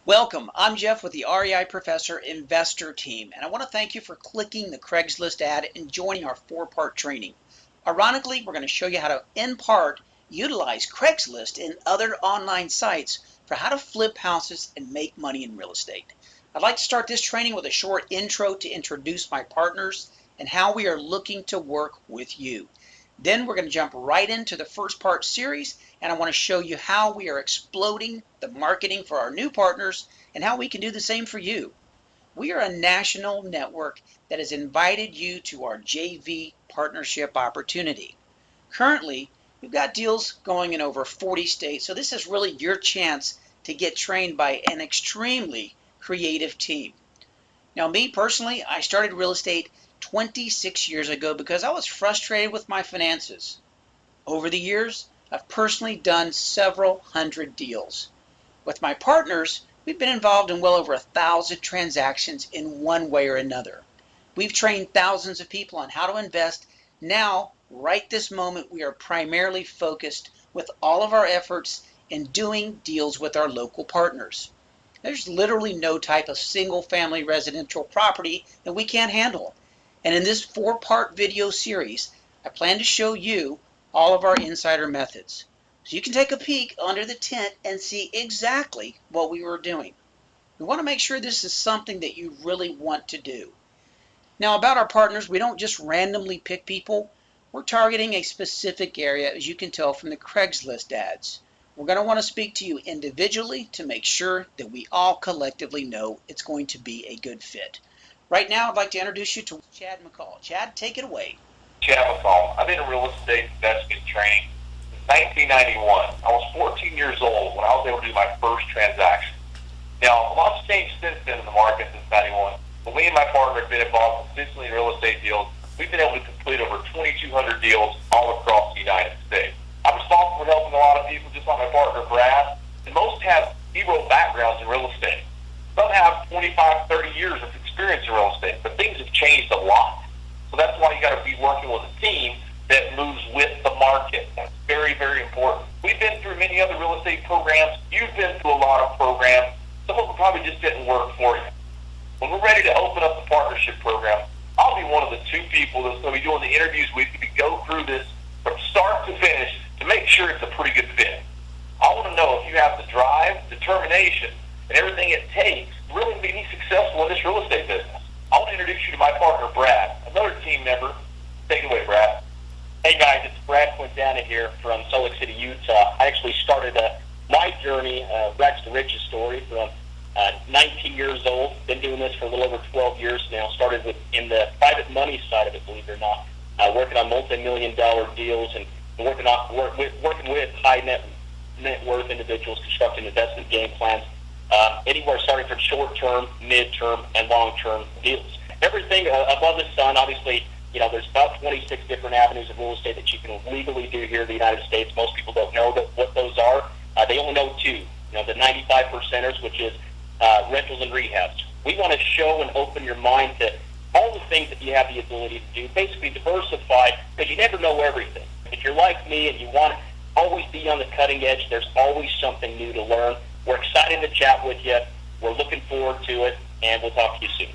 Welcome. I'm Jeff with the REI Professor Investor Team, and I want to thank you for clicking the Craigslist ad and joining our four-part training. Ironically, we're going to show you how to, in part, utilize Craigslist and other online sites for how to flip houses and make money in real estate. I'd like to start this training with a short intro to introduce my partners and how we are looking to work with you. Then we're going to jump right into the first part series, and I want to show you how we are exploding the marketing for our new partners and how we can do the same for you. We are a national network that has invited you to our JV partnership opportunity. Currently, we've got deals going in over 40 states, so this is really your chance to get trained by an extremely creative team. Now, me personally, I started real estate 26 years ago because I was frustrated with my finances. Over the years, I've personally done several hundred deals. With my partners, we've been involved in well over 1,000 transactions in one way or another. We've trained thousands of people on how to invest. Now, right this moment, we are primarily focused with all of our efforts in doing deals with our local partners. There's literally no type of single-family residential property that we can't handle. And in this four-part video series, I plan to show you all of our insider methods. So you can take a peek under the tent and see exactly what we were doing. We want to make sure this is something that you really want to do. Now, about our partners, we don't just randomly pick people. We're targeting a specific area, as you can tell from the Craigslist ads. We're going to want to speak to you individually to make sure that we all collectively know it's going to be a good fit. Right now, I'd like to introduce you to Chad McCall. Chad, take it away. Chad McCall. I've been in real estate investment training since 1991. I was 14 years old when I was able to do my first transaction. Now, a lot's changed since then in the market since 91. When me and my partner have been involved consistently in real estate deals, we've been able to complete over 2,200 deals all across the United States. I'm responsible for helping a lot of people, just like my partner Brad, and most have zero backgrounds in real estate. Some have 25, 30 years of experience in real estate, but things have changed a lot. So that's why you got to be working with a team that moves with the market. That's very, very important. We've been through many other real estate programs. You've been through a lot of programs. Some of them probably just didn't work for you. When we're ready to open up the partnership program, I'll be one of the two people that's going to be doing the interviews with you to go through this from start to finish to make sure it's a pretty good fit. I want to know if you have the drive, determination, and everything it takes to really be successful in this real estate business. I want to introduce you to my partner, Brad, another team member. Take it away, Brad. Hey, guys, it's Brad Quintana here from Salt Lake City, Utah. I actually started my journey, Rags to Riches story, from 19 years old. Been doing this for a little over 12 years now. Started in the private money side of it, believe it or not, working on multi-million-dollar deals and working with high net worth individuals, constructing investment game plans, anywhere starting from short-term, mid-term, and long-term deals. Everything above the sun, obviously, there's about 26 different avenues of real estate that you can legally do here in the United States. Most people don't know what those are. They only know two. The 95 percenters, which is rentals and rehabs. We want to show and open your mind to all the things that you have the ability to do. Basically diversify, because you never know everything. If you're like me and you want to always be on the cutting edge, there's always something new to learn. We're excited to chat with you. We're looking forward to it, and we'll talk to you soon.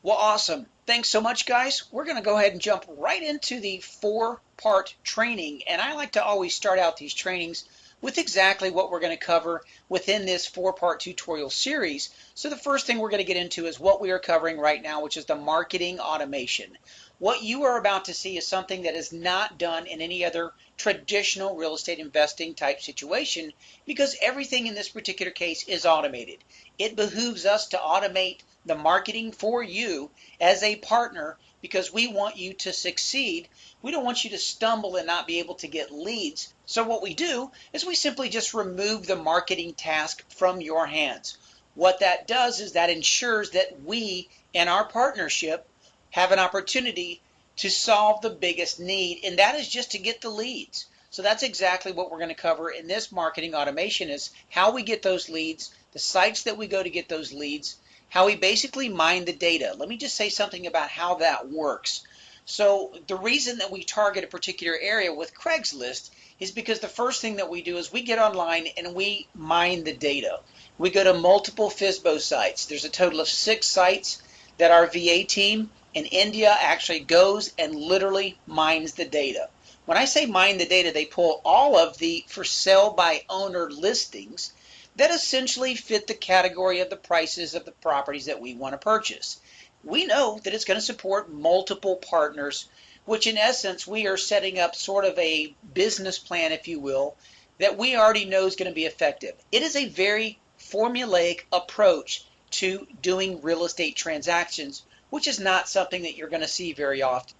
Well, awesome. Thanks so much, guys. We're going to go ahead and jump right into the four-part training, and I like to always start out these trainings with exactly what we're going to cover within this four-part tutorial series. So the first thing we're going to get into is what we are covering right now, which is the marketing automation. What you are about to see is something that is not done in any other traditional real estate investing type situation, because everything in this particular case is automated. It behooves us to automate the marketing for you as a partner because we want you to succeed. We don't want you to stumble and not be able to get leads. So what we do is we simply just remove the marketing task from your hands. What that does is that ensures that we in our partnership have an opportunity to solve the biggest need, and that is just to get the leads. So that's exactly what we're going to cover in this marketing automation, is how we get those leads, the sites that we go to get those leads, how we basically mine the data. Let me just say something about how that works. So the reason that we target a particular area with Craigslist is because the first thing that we do is we get online and we mine the data. We go to multiple FSBO sites. There's a total of 6 sites that our VA team in India actually goes and literally mines the data. When I say mine the data, they pull all of the for sale by owner listings that essentially fit the category of the prices of the properties that we want to purchase. We know that it's going to support multiple partners, which in essence, we are setting up sort of a business plan, if you will, that we already know is going to be effective. It is a very formulaic approach to doing real estate transactions, which is not something that you're going to see very often.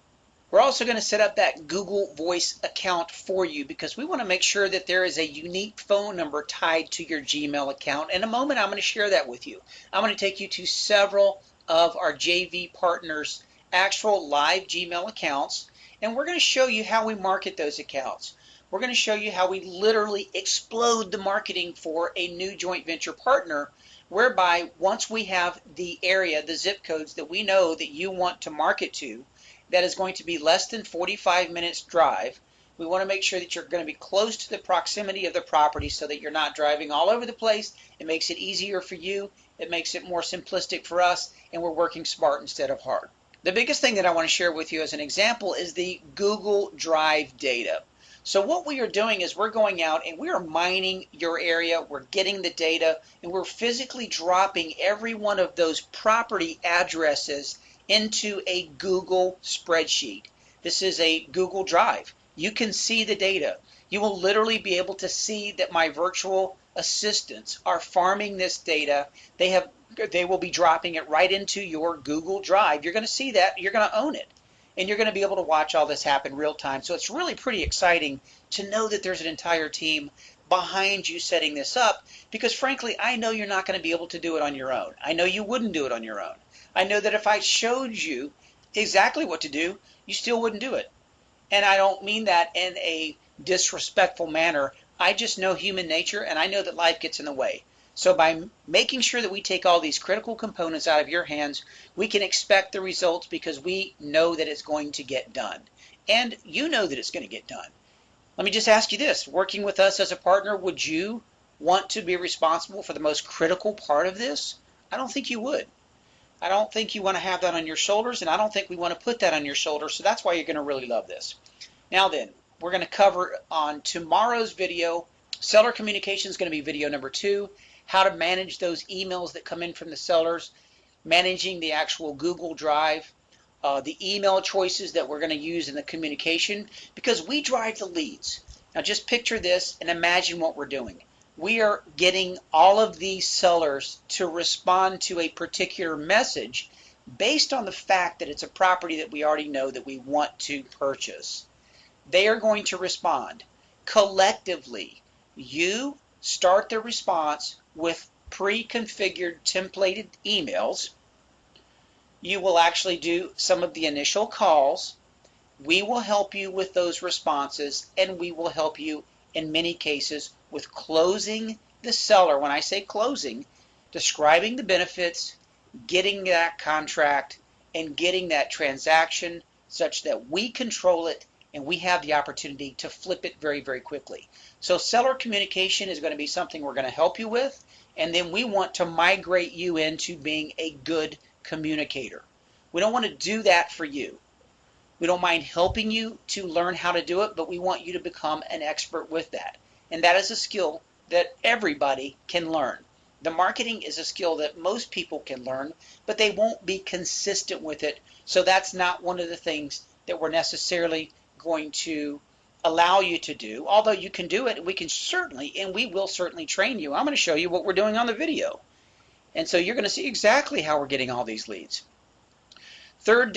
We're also going to set up that Google Voice account for you because we want to make sure that there is a unique phone number tied to your Gmail account. In a moment, I'm going to share that with you. I'm going to take you to several of our JV partners' actual live Gmail accounts, and we're going to show you how we market those accounts. We're going to show you how we literally explode the marketing for a new joint venture partner, whereby once we have the area, the zip codes that we know that you want to market to, that is going to be less than 45 minutes drive. We want to make sure that you're going to be close to the proximity of the property so that you're not driving all over the place. It makes it easier for you. It makes it more simplistic for us, and we're working smart instead of hard. The biggest thing that I want to share with you as an example is the Google Drive data. So what we are doing is we're going out and we are mining your area, we're getting the data, and we're physically dropping every one of those property addresses into a Google spreadsheet. This is a Google Drive. You can see the data. You will literally be able to see that my virtual assistants are farming this data. They will be dropping it right into your Google Drive. You're going to see that. You're going to own it. And you're going to be able to watch all this happen real time. So it's really pretty exciting to know that there's an entire team behind you setting this up, because frankly, I know you're not going to be able to do it on your own. I know you wouldn't do it on your own. I know that if I showed you exactly what to do, you still wouldn't do it. And I don't mean that in a disrespectful manner. I just know human nature, and I know that life gets in the way. So by making sure that we take all these critical components out of your hands, we can expect the results because we know that it's going to get done. And you know that it's going to get done. Let me just ask you this. Working with us as a partner, would you want to be responsible for the most critical part of this? I don't think you would. I don't think you want to have that on your shoulders, and I don't think we want to put that on your shoulders, so that's why you're going to really love this. Now then, we're going to cover on tomorrow's video, seller communication is going to be video number 2, how to manage those emails that come in from the sellers, managing the actual Google Drive, the email choices that we're going to use in the communication, because we drive the leads. Now just picture this and imagine what we're doing. We are getting all of these sellers to respond to a particular message based on the fact that it's a property that we already know that we want to purchase. They are going to respond. Collectively, you start the response with pre-configured templated emails. You will actually do some of the initial calls. We will help you with those responses, and we will help you in many cases with closing the seller. When I say closing, describing the benefits, getting that contract, and getting that transaction such that we control it and we have the opportunity to flip it very, very quickly. So seller communication is going to be something we're going to help you with, and then we want to migrate you into being a good communicator. We don't want to do that for you. We don't mind helping you to learn how to do it, but we want you to become an expert with that. And that is a skill that everybody can learn. The marketing is a skill that most people can learn, but they won't be consistent with it. So that's not one of the things that we're necessarily going to allow you to do. Although you can do it, we can certainly, and we will certainly train you. I'm going to show you what we're doing on the video. And so you're going to see exactly how we're getting all these leads. Third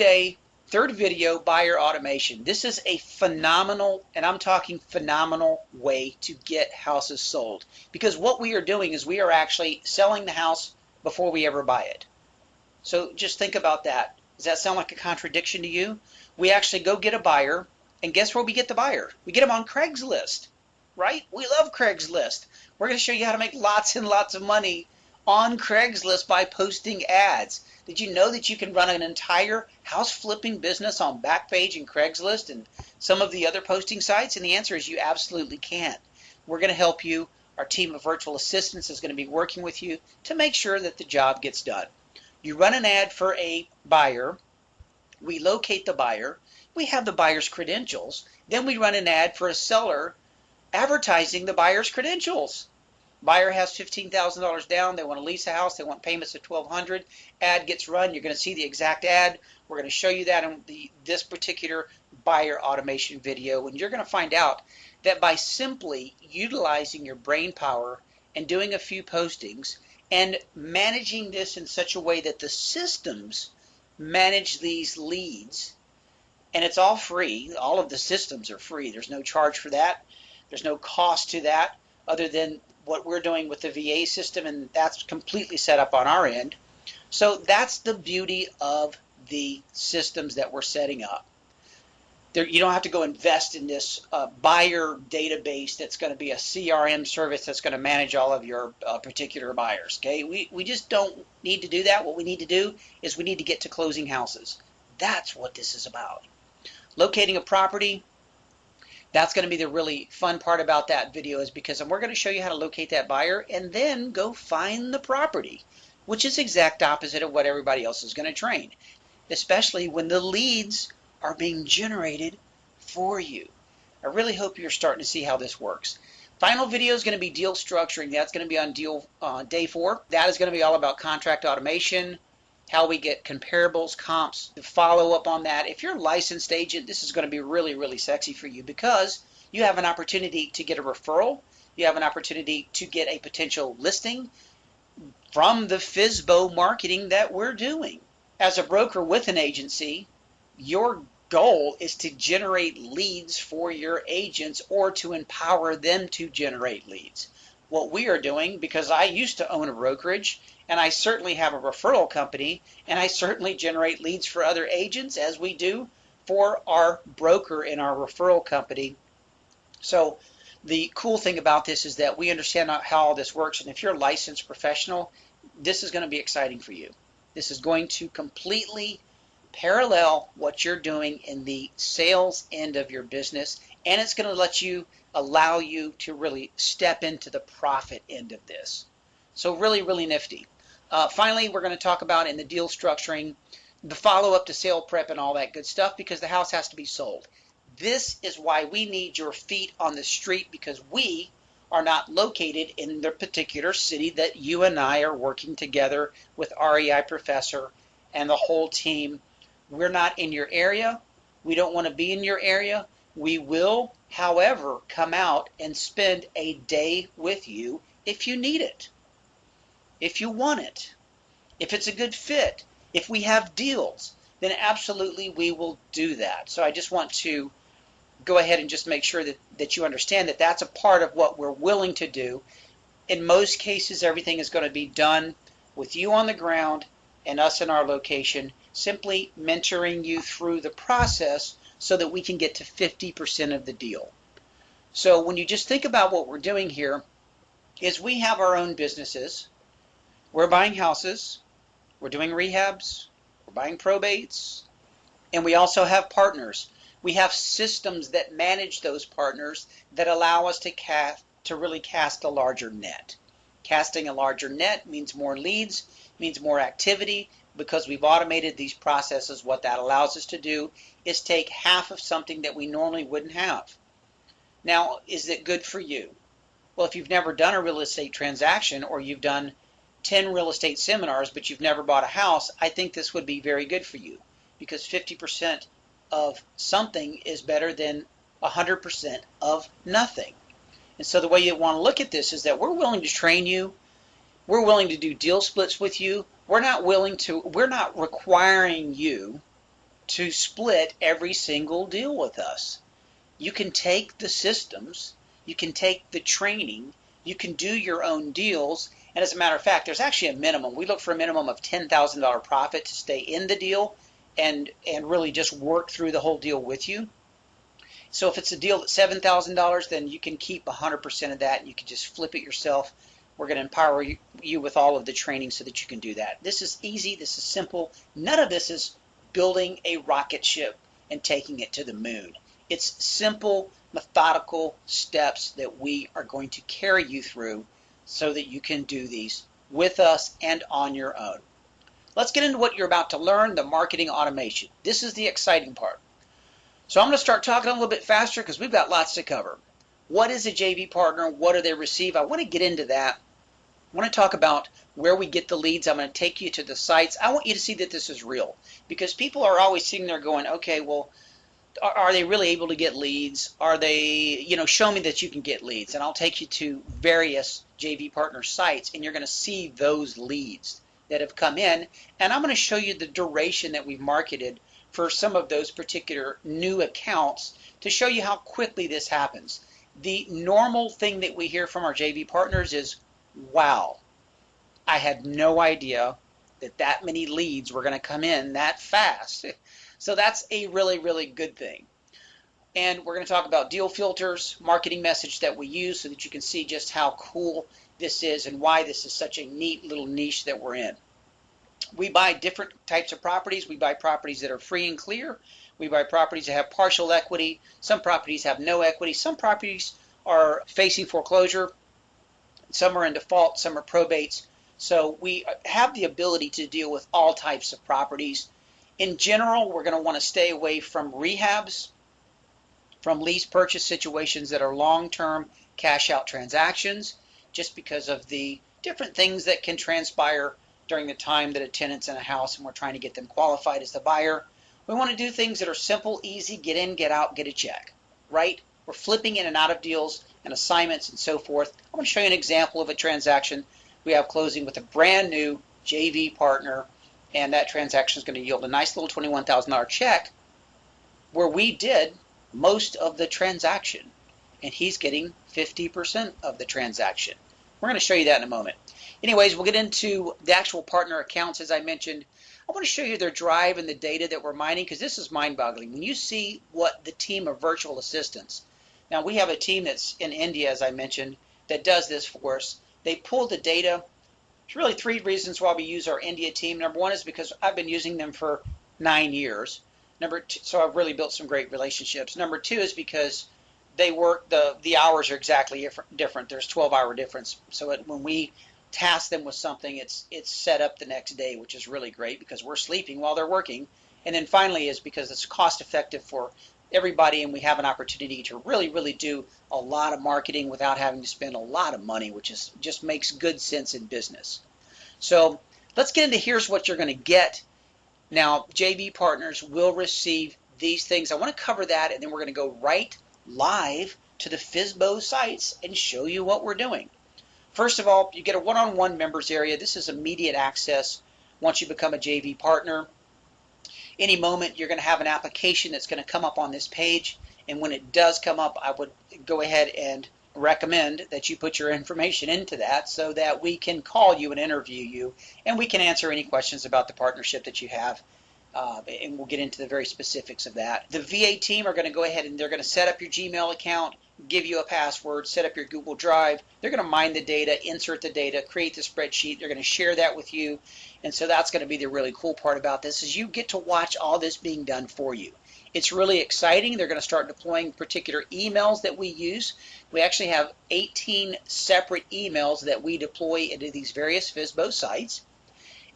video, buyer automation. This is a phenomenal, and I'm talking phenomenal, way to get houses sold. Because what we are doing is we are actually selling the house before we ever buy it. So just think about that. Does that sound like a contradiction to you? We actually go get a buyer, and guess where we get the buyer? We get them on Craigslist, right? We love Craigslist. We're going to show you how to make lots and lots of money on Craigslist by posting ads. Did you know that you can run an entire house flipping business on Backpage and Craigslist and some of the other posting sites? And the answer is you absolutely can. We're going to help you. Our team of virtual assistants is going to be working with you to make sure that the job gets done. You run an ad for a buyer. We locate the buyer. We have the buyer's credentials. Then we run an ad for a seller advertising the buyer's credentials. Buyer has $15,000 down. They want to lease a house. They want payments of $1,200. Ad gets run. You're going to see the exact ad. We're going to show you that in this particular buyer automation video. And you're going to find out that by simply utilizing your brain power and doing a few postings and managing this in such a way that the systems manage these leads, and it's all free. All of the systems are free. There's no charge for that. There's no cost to that other than what we're doing with the VA system, and that's completely set up on our end. So that's the beauty of the systems that we're setting up. You don't have to go invest in this buyer database that's going to be a CRM service that's going to manage all of your particular buyers. Okay, we just don't need to do that. What we need to do is we need to get to closing houses. That's what this is about. Locating a property, that's going to be the really fun part about that video, is because we're going to show you how to locate that buyer and then go find the property, which is exact opposite of what everybody else is going to train, especially when the leads are being generated for you. I really hope you're starting to see how this works. Final video is going to be deal structuring. That's going to be on day 4. That is going to be all about contract automation, how we get comparables, comps, to follow up on that. If you're a licensed agent, this is going to be really, really sexy for you because you have an opportunity to get a referral. You have an opportunity to get a potential listing from the FSBO marketing that we're doing. As a broker with an agency, your goal is to generate leads for your agents or to empower them to generate leads. What we are doing, because I used to own a brokerage, and I certainly have a referral company, and I certainly generate leads for other agents as we do for our broker in our referral company. So the cool thing about this is that we understand how all this works, and if you're a licensed professional, this is going to be exciting for you. This is going to completely parallel what you're doing in the sales end of your business, and it's going to allow you to really step into the profit end of this. So really, really nifty. Finally, we're going to talk about in the deal structuring, the follow-up to sale prep and all that good stuff, because the house has to be sold. This is why we need your feet on the street, because we are not located in the particular city that you and I are working together with REI Professor and the whole team. We're not in your area. We don't want to be in your area. We will, however, come out and spend a day with you if you need it, if you want it, if it's a good fit, if we have deals, then absolutely we will do that. So I just want to go ahead and just make sure that you understand that that's a part of what we're willing to do. In most cases, everything is going to be done with you on the ground and us in our location, simply mentoring you through the process so that we can get to 50% of the deal. So when you just think about what we're doing here, is we have our own businesses. We're buying houses, we're doing rehabs, we're buying probates, and we also have partners. We have systems that manage those partners that allow us to really cast a larger net. Casting a larger net means more leads, means more activity. Because we've automated these processes, what that allows us to do is take half of something that we normally wouldn't have. Now, is it good for you? Well, if you've never done a real estate transaction, or you've done 10 real estate seminars but you've never bought a house, I think this would be very good for you, because 50% of something is better than 100% of nothing. And so the way you want to look at this is that we're willing to train you. We're willing to do deal splits with you. We're not requiring you to split every single deal with us. You can take the systems, you can take the training, you can do your own deals, and as a matter of fact, there's actually a minimum. We look for a minimum of $10,000 profit to stay in the deal and really just work through the whole deal with you. So if it's a deal at $7,000, then you can keep 100% of that and you can just flip it yourself We're going to empower you with all of the training so that you can do that. This is easy. This is simple. None of this is building a rocket ship and taking it to the moon. It's simple, methodical steps that we are going to carry you through so that you can do these with us and on your own. Let's get into what you're about to learn, the marketing automation. This is the exciting part. So I'm going to start talking a little bit faster because we've got lots to cover. What is a JV partner? What do they receive? I want to get into that. I want to talk about where we get the leads. I'm going to take you to the sites. I want you to see that this is real because people are always sitting there going, okay, well, are they really able to get leads? Are they, show me that you can get leads. And I'll take you to various JV partner sites and you're going to see those leads that have come in. And I'm going to show you the duration that we've marketed for some of those particular new accounts to show you how quickly this happens. The normal thing that we hear from our JV partners is, wow, I had no idea that many leads were going to come in that fast. So that's a really, really good thing. And we're going to talk about deal filters, marketing message that we use so that you can see just how cool this is and why this is such a neat little niche that we're in. We buy different types of properties. We buy properties that are free and clear. We buy properties that have partial equity. Some properties have no equity. Some properties are facing foreclosure. Some are in default. Some are probates. So we have the ability to deal with all types of properties. In general, we're going to want to stay away from rehabs, from lease purchase situations that are long-term cash out transactions, just because of the different things that can transpire during the time that a tenant's in a house and we're trying to get them qualified as the buyer. We want to do things that are simple, easy, get in, get out, get a check, right? We're flipping in and out of deals and assignments and so forth. I'm going to show you an example of a transaction we have closing with a brand new JV partner, and that transaction is going to yield a nice little $21,000 check where we did most of the transaction, and he's getting 50% of the transaction. We're going to show you that in a moment. Anyways, we'll get into the actual partner accounts. As I mentioned, I want to show you their drive and the data that we're mining because this is mind-boggling. When you see what the team of virtual assistants, now we have a team that's in India, as I mentioned, that does this for us. They pull the data. There's really three reasons why we use our India team. Number one is because I've been using them for 9 years. Number two, so I've really built some great relationships. Number two is because they work, the hours are exactly different. There's 12-hour difference. So when we task them with something, it's set up the next day, which is really great because we're sleeping while they're working. And then finally is because it's cost effective for everybody, and we have an opportunity to really, really do a lot of marketing without having to spend a lot of money, which is just makes good sense in business. So let's get into here's what you're going to get. Now, JV partners will receive these things. I want to cover that, and then we're going to go right live to the FSBO sites and show you what we're doing. First of all, you get a one-on-one members area. This is immediate access once you become a JV partner. Any moment, you're going to have an application that's going to come up on this page, and when it does come up, I would go ahead and recommend that you put your information into that so that we can call you and interview you, and we can answer any questions about the partnership that you have, and we'll get into the very specifics of that. The VA team are going to go ahead and they're going to set up your Gmail account, give you a password, set up your Google Drive. They're going to mine the data, insert the data, create the spreadsheet. They're going to share that with you. And so that's going to be the really cool part about this is you get to watch all this being done for you. It's really exciting. They're going to start deploying particular emails that we use. We actually have 18 separate emails that we deploy into these various FSBO sites.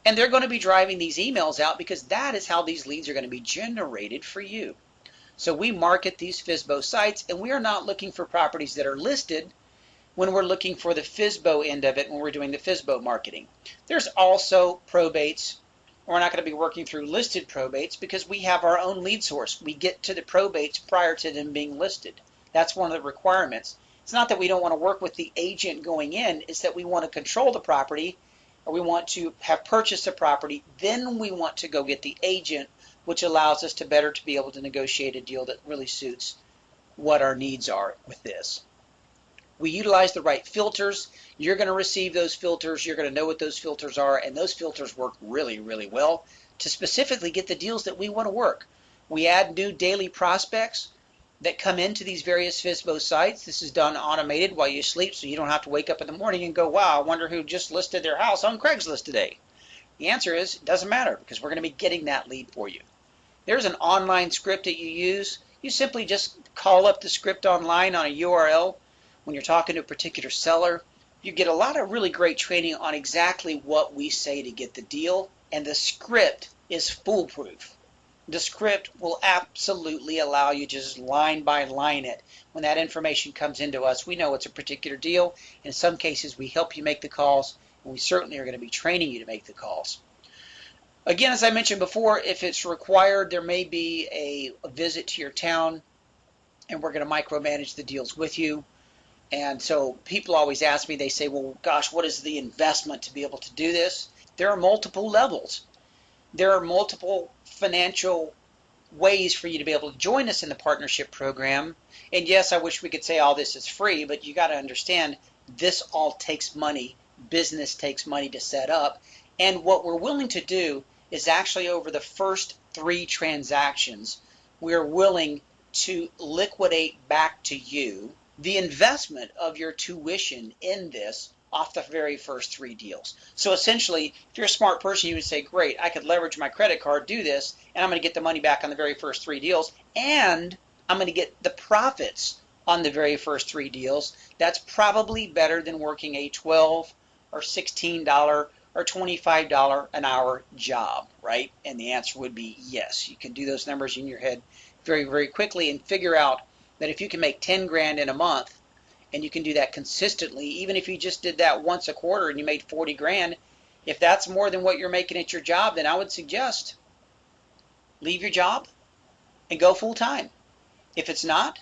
And they're going to be driving these emails out because that is how these leads are going to be generated for you. So we market these FSBO sites, and we are not looking for properties that are listed when we're looking for the FSBO end of it when we're doing the FSBO marketing. There's also probates. We're not going to be working through listed probates because we have our own lead source. We get to the probates prior to them being listed. That's one of the requirements. It's not that we don't want to work with the agent going in, it's that we want to control the property, or we want to have purchased the property, then we want to go get the agent, which allows us to better to be able to negotiate a deal that really suits what our needs are with this. We utilize the right filters. You're going to receive those filters. You're going to know what those filters are, and those filters work really, really well to specifically get the deals that we want to work. We add new daily prospects. that come into these various FSBO sites. This is done automated while you sleep, so you don't have to wake up in the morning and go, wow, I wonder who just listed their house on Craigslist today. The answer is, it doesn't matter, because we're going to be getting that lead for you. There's an online script that you use. You simply just call up the script online on a URL when you're talking to a particular seller. You get a lot of really great training on exactly what we say to get the deal, and the script is foolproof. The script will absolutely allow you to just line by line it. When that information comes into us, we know it's a particular deal. In some cases, we help you make the calls, and we certainly are going to be training you to make the calls. Again, as I mentioned before, if it's required, there may be a visit to your town, and we're going to micromanage the deals with you. And so people always ask me, they say, well, gosh, what is the investment to be able to do this? There are multiple levels. There are multiple financial ways for you to be able to join us in the partnership program. And yes, I wish we could say all this is free, but you got to understand this all takes money. Business takes money to set up. And what we're willing to do is actually over the first 3 transactions, we're willing to liquidate back to you the investment of your tuition in this off the very first 3 deals. So essentially, if you're a smart person, you would say, great, I could leverage my credit card, do this, and I'm going to get the money back on the very first 3 deals, and I'm going to get the profits on the very first 3 deals. That's probably better than working a $12 or $16 or $25 an hour job, right? And the answer would be yes. You can do those numbers in your head very, very quickly and figure out that if you can make 10 grand in a month, and you can do that consistently, even if you just did that once a quarter and you made 40 grand, if that's more than what you're making at your job, then I would suggest leave your job and go full time. If it's not,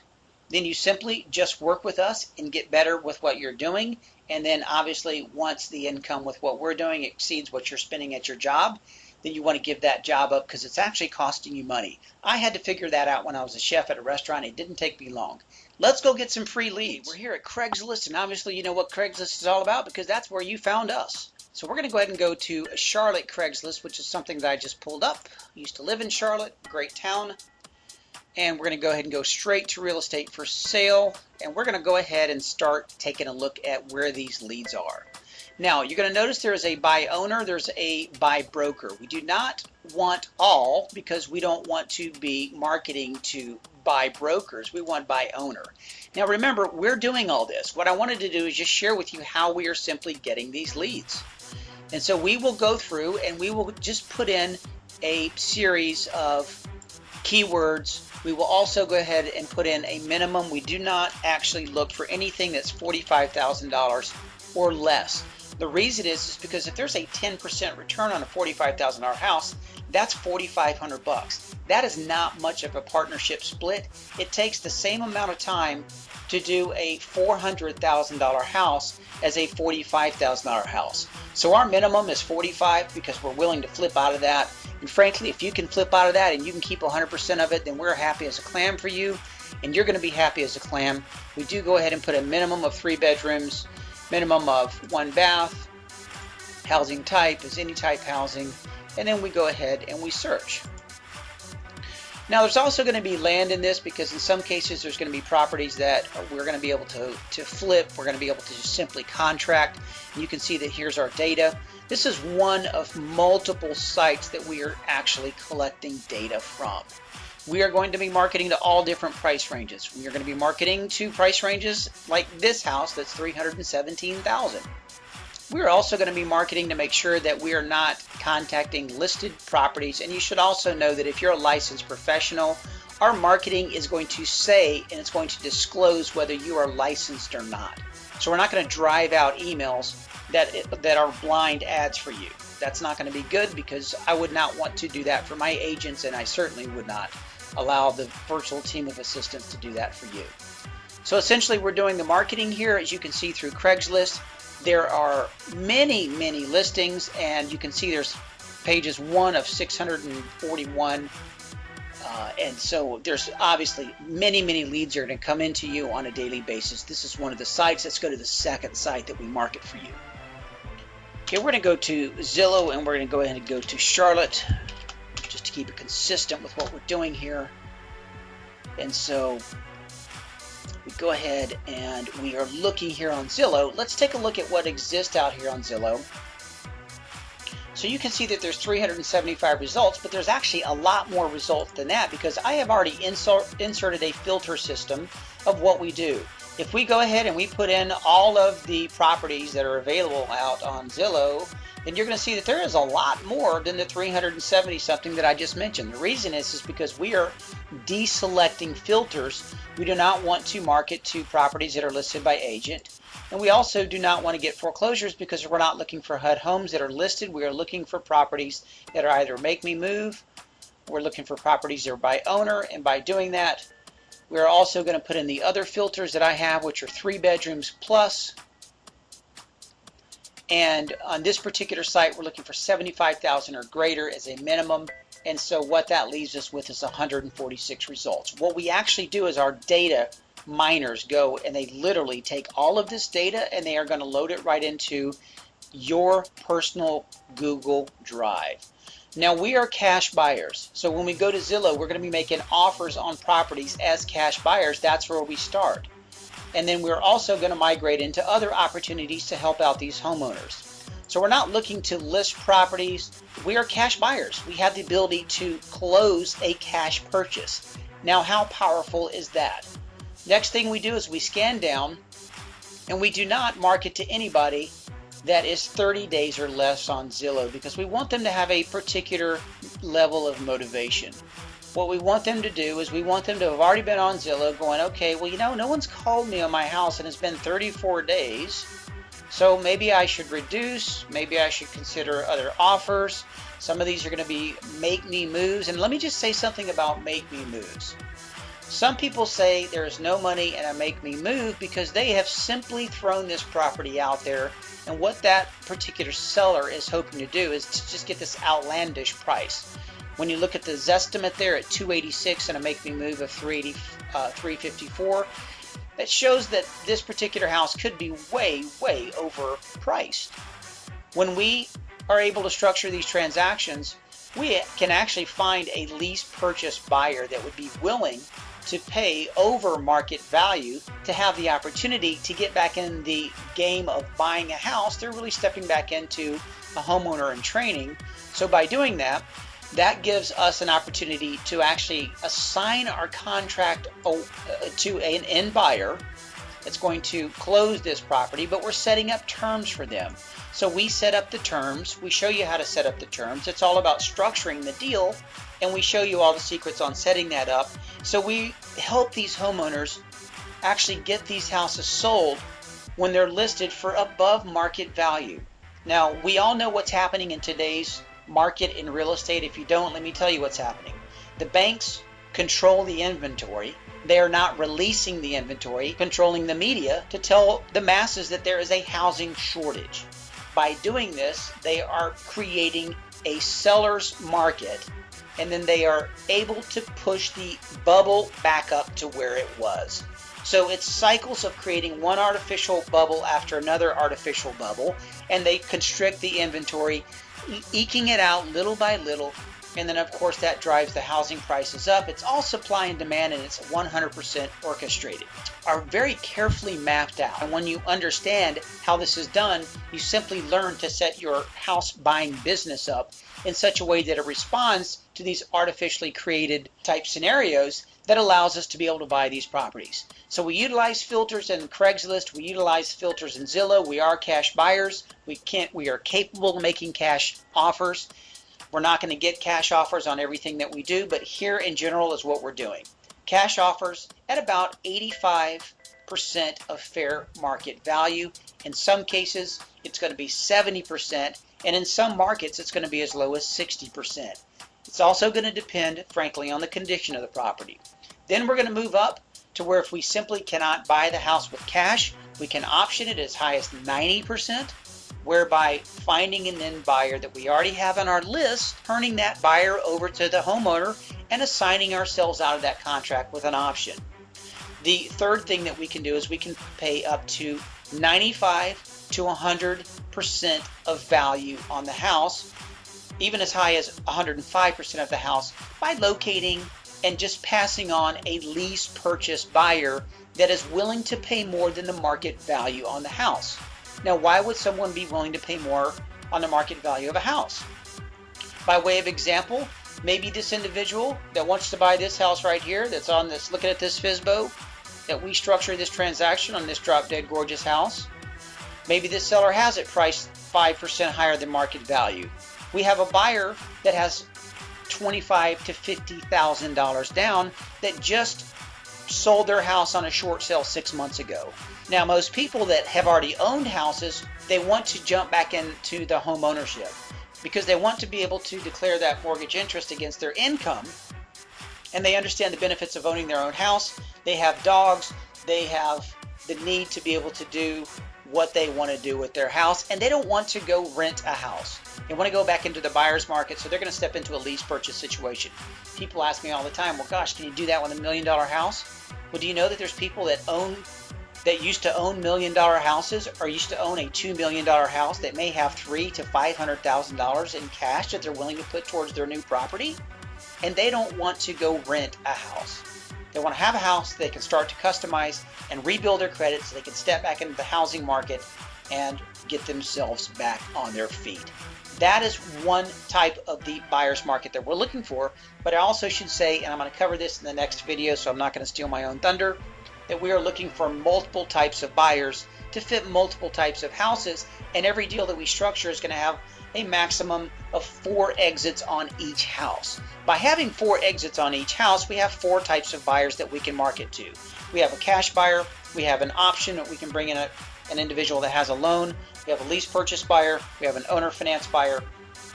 then you simply just work with us and get better with what you're doing. And then obviously once the income with what we're doing exceeds what you're spending at your job, then you want to give that job up because it's actually costing you money. I had to figure that out when I was a chef at a restaurant. It didn't take me long. Let's go get some free leads. We're here at Craigslist, and obviously you know what Craigslist is all about because that's where you found us. So we're going to go ahead and go to Charlotte Craigslist, which is something that I just pulled up. I used to live in Charlotte, great town. And we're going to go ahead and go straight to real estate for sale. And we're going to go ahead and start taking a look at where these leads are. Now, you're going to notice there is a buy owner, there's a buy broker. We do not want all because we don't want to be marketing to buy brokers. We want buy owner. Now, remember, we're doing all this. What I wanted to do is just share with you how we are simply getting these leads. And so we will go through and we will just put in a series of keywords. We will also go ahead and put in a minimum. We do not actually look for anything that's $45,000 or less. The reason is because if there's a 10% return on a $45,000 house, that's $4,500. That is not much of a partnership split. It takes the same amount of time to do a $400,000 house as a $45,000 house. So our minimum is 45 because we're willing to flip out of that. And frankly, if you can flip out of that and you can keep 100% of it, then we're happy as a clam for you, and you're going to be happy as a clam. We do go ahead and put a minimum of 3 bedrooms, minimum of 1 bath, housing type is any type housing, and then we go ahead and we search. Now there's also going to be land in this because in some cases there's going to be properties that we're going to be able to flip, we're going to be able to just simply contract. And you can see that here's our data. This is one of multiple sites that we are actually collecting data from. We are going to be marketing to all different price ranges. We are going to be marketing to price ranges like this house that's $317,000. We are also going to be marketing to make sure that we are not contacting listed properties. And you should also know that if you're a licensed professional, our marketing is going to say and it's going to disclose whether you are licensed or not. So we're not going to drive out emails that are blind ads for you. That's not going to be good because I would not want to do that for my agents, and I certainly would not allow the virtual team of assistants to do that for you. So essentially we're doing the marketing here, as you can see through Craigslist. There are many, many listings, and you can see there's pages 1 of 641. And so there's obviously many, many leads are going to come into you on a daily basis. This is one of the sites. Let's go to the second site that we market for you. Okay, we're going to go to Zillow, and we're going to go ahead and go to Charlotte just to keep it consistent with what we're doing here. And so go ahead and we are looking here on Zillow. Let's take a look at what exists out here on Zillow. So you can see that there's 375 results, but there's actually a lot more results than that because I have already inserted a filter system of what we do. If we go ahead and we put in all of the properties that are available out on Zillow, then you're going to see that there is a lot more than the 370 something that I just mentioned. The reason is because we are deselecting filters. We do not want to market to properties that are listed by agent. And we also do not want to get foreclosures because we're not looking for HUD homes that are listed. We are looking for properties that are either make me move. We're looking for properties that are by owner. And by doing that, we're also going to put in the other filters that I have, which are 3 bedrooms plus. And on this particular site, we're looking for 75,000 or greater as a minimum. And so what that leaves us with is 146 results. What we actually do is our data miners go and they literally take all of this data and they are going to load it right into your personal Google Drive. Now we are cash buyers. So when we go to Zillow, we're going to be making offers on properties as cash buyers. That's where we start. And then we're also going to migrate into other opportunities to help out these homeowners. So we're not looking to list properties. We are cash buyers. We have the ability to close a cash purchase. Now, how powerful is that? Next thing we do is we scan down and we do not market to anybody that is 30 days or less on Zillow because we want them to have a particular level of motivation. What we want them to do is we want them to have already been on Zillow going, okay, well, you know, no one's called me on my house and it's been 34 days. So maybe I should reduce, maybe I should consider other offers. Some of these are going to be make me moves. And let me just say something about make me moves. Some people say there is no money in a make me move because they have simply thrown this property out there. And what that particular seller is hoping to do is to just get this outlandish price. When you look at the Zestimate there at 286 and a make me move of 354, that shows that this particular house could be way, way overpriced. When we are able to structure these transactions, we can actually find a lease purchase buyer that would be willing to pay over market value to have the opportunity to get back in the game of buying a house. They're really stepping back into a homeowner in training. So by doing that, that gives us an opportunity to actually assign our contract to an end buyer that's going to close this property, but we're setting up terms for them. So we set up the terms, we show you how to set up the terms. It's all about structuring the deal, and we show you all the secrets on setting that up. So we help these homeowners actually get these houses sold when they're listed for above market value. Now, we all know what's happening in today's market in real estate. If you don't, let me tell you what's happening. The banks control the inventory. They are not releasing the inventory, controlling the media to tell the masses that there is a housing shortage. By doing this, they are creating a seller's market, and then they are able to push the bubble back up to where it was. So it's cycles of creating one artificial bubble after another artificial bubble, and they constrict the inventory, eking it out little by little, and then of course that drives the housing prices up. It's all supply and demand, and it's 100% orchestrated, are very carefully mapped out. And when you understand how this is done, you simply learn to set your house buying business up in such a way that it responds to these artificially created type scenarios that allows us to be able to buy these properties. So we utilize filters in Craigslist, we utilize filters in Zillow. We are cash buyers. We are capable of making cash offers. We're not going to get cash offers on everything that we do, but here in general is what we're doing. Cash offers at about 85% of fair market value. In some cases, it's going to be 70%, and in some markets, it's going to be as low as 60%. It's also going to depend, frankly, on the condition of the property. Then we're going to move up to where if we simply cannot buy the house with cash, we can option it as high as 90%, whereby finding an end buyer that we already have on our list, turning that buyer over to the homeowner, and assigning ourselves out of that contract with an option. The third thing that we can do is we can pay up to 95 to 100% of value on the house, even as high as 105% of the house, by locating and just passing on a lease purchase buyer that is willing to pay more than the market value on the house. Now, why would someone be willing to pay more on the market value of a house? By way of example, maybe this individual that wants to buy this house right here, that's on this, looking at this FSBO, that we structure this transaction on this drop dead gorgeous house. Maybe this seller has it priced 5% higher than market value. We have a buyer that has $25,000 to $50,000 down that just sold their house on a short sale 6 months ago. Now, most people that have already owned houses, they want to jump back into the home ownership because they want to be able to declare that mortgage interest against their income, and they understand the benefits of owning their own house. They have dogs, they have the need to be able to do what they want to do with their house, and they don't want to go rent a house. They want to go back into the buyer's market, so they're going to step into a lease purchase situation. People ask me all the time, well, gosh, can you do that with $1 million house? Well, do you know that there's people that used to own $1 million houses or used to own a $2 million house that may have $300,000 to $500,000 in cash that they're willing to put towards their new property? And they don't want to go rent a house. They want to have a house they can start to customize and rebuild their credit so they can step back into the housing market and get themselves back on their feet. That is one type of the buyer's market that we're looking for. But I also should say, and I'm going to cover this in the next video, so I'm not going to steal my own thunder, that we are looking for multiple types of buyers to fit multiple types of houses, and every deal that we structure is going to have a maximum of 4 exits on each house. By having 4 exits on each house, we have 4 types of buyers that we can market to. We have a cash buyer, we have an option that we can bring in an individual that has a loan, we have a lease purchase buyer, we have an owner finance buyer,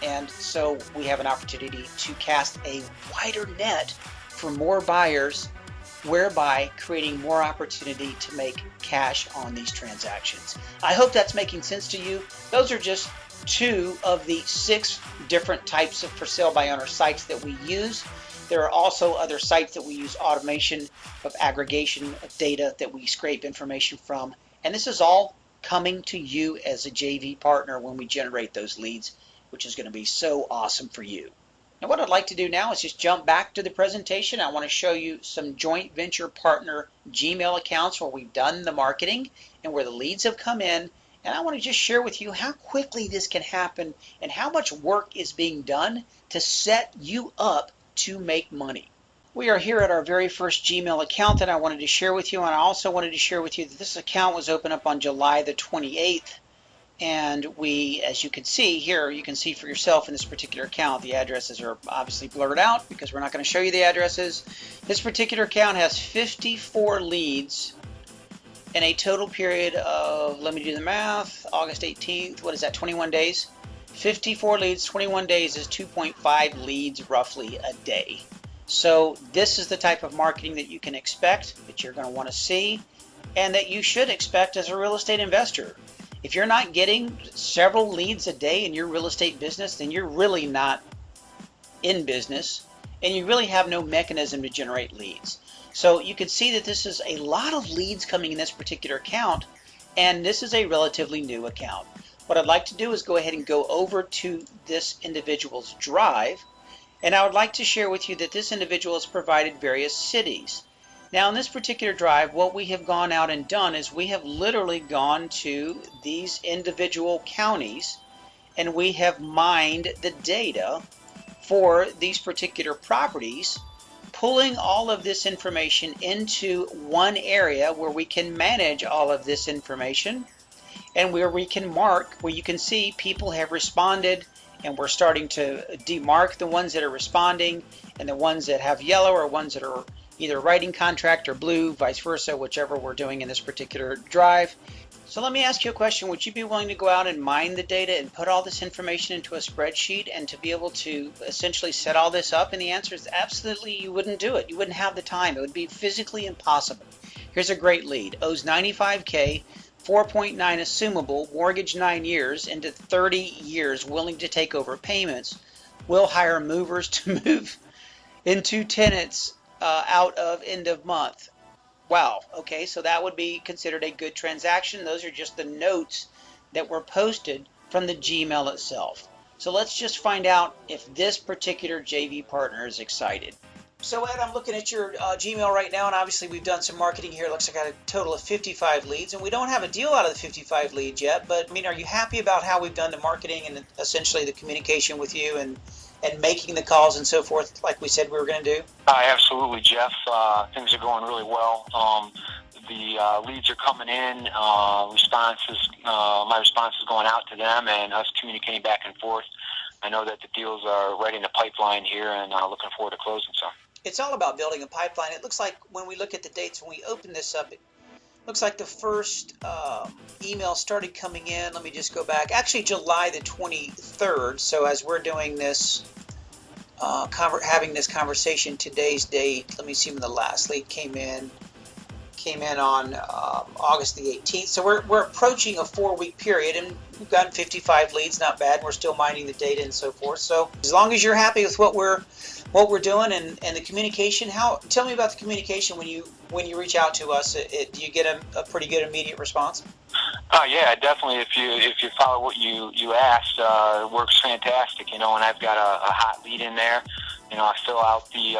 and so we have an opportunity to cast a wider net for more buyers, whereby creating more opportunity to make cash on these transactions. I hope that's making sense to you. Those are just 2 of the 6 different types of for sale by owner sites that we use. There are also other sites that we use automation of aggregation of data that we scrape information from, and this is all coming to you as a JV partner when we generate those leads, which is going to be so awesome for you. Now, what I'd like to do now is just jump back to the presentation. I want to show you some joint venture partner Gmail accounts where we've done the marketing and where the leads have come in. And I want to just share with you how quickly this can happen and how much work is being done to set you up to make money. We are here at our very first Gmail account that I wanted to share with you. And I also wanted to share with you that this account was opened up on July the 28th. And we, as you can see here, you can see for yourself in this particular account, the addresses are obviously blurred out because we're not going to show you the addresses. This particular account has 54 leads in a total period of, let me do the math, August 18th, what is that, 21 days? 54 leads, 21 days is 2.5 leads roughly a day. So this is the type of marketing that you can expect, that you're going to want to see, and that you should expect as a real estate investor. If you're not getting several leads a day in your real estate business, then you're really not in business, and you really have no mechanism to generate leads. So you can see that this is a lot of leads coming in this particular account, and this is a relatively new account. What I'd like to do is go ahead and go over to this individual's drive, and I would like to share with you that this individual has provided various cities. Now, in this particular drive, what we have gone out and done is we have literally gone to these individual counties and we have mined the data for these particular properties, pulling all of this information into one area where we can manage all of this information and where we can mark, where you can see people have responded, and we're starting to demark the ones that are responding and the ones that have yellow or ones that are either writing contract or blue, vice versa, whichever we're doing in this particular drive. So let me ask you a question. Would you be willing to go out and mine the data and put all this information into a spreadsheet and to be able to essentially set all this up? And the answer is absolutely you wouldn't do it. You wouldn't have the time. It would be physically impossible. Here's a great lead. Owes $95K, 4.9 assumable, mortgage 9 years into 30 years, willing to take over payments. Will hire movers to move into tenants out of end of month. Wow, okay, so that would be considered a good transaction. Those are just the notes that were posted from the Gmail itself. So let's just find out if this particular JV partner is excited. So Ed, I'm looking at your Gmail right now, and obviously we've done some marketing here. It looks like I got a total of 55 leads, and we don't have a deal out of the 55 leads yet. But I mean, are you happy about how we've done the marketing and essentially the communication with you and making the calls and so forth, like we said we were going to do? Absolutely, Jeff. Things are going really well. The leads are coming in. My response is going out to them, and us communicating back and forth. I know that the deals are right in the pipeline here, and looking forward to closing some. It's all about building a pipeline. It looks like when we look at the dates when we open this up, it looks like the first email started coming in. Let me just go back. Actually, July the 23rd. So as we're doing this, having this conversation, today's date. Let me see when the last lead came in. Came in on August the 18th. So we're approaching a 4-week period, and we've gotten 55 leads. Not bad. We're still mining the data and so forth. So as long as you're happy with what we're doing and the communication, tell me about the communication when you reach out to us. Do you get a pretty good immediate response? Yeah, definitely. If you follow what you asked, it works fantastic. And I've got a hot lead in there. I fill out the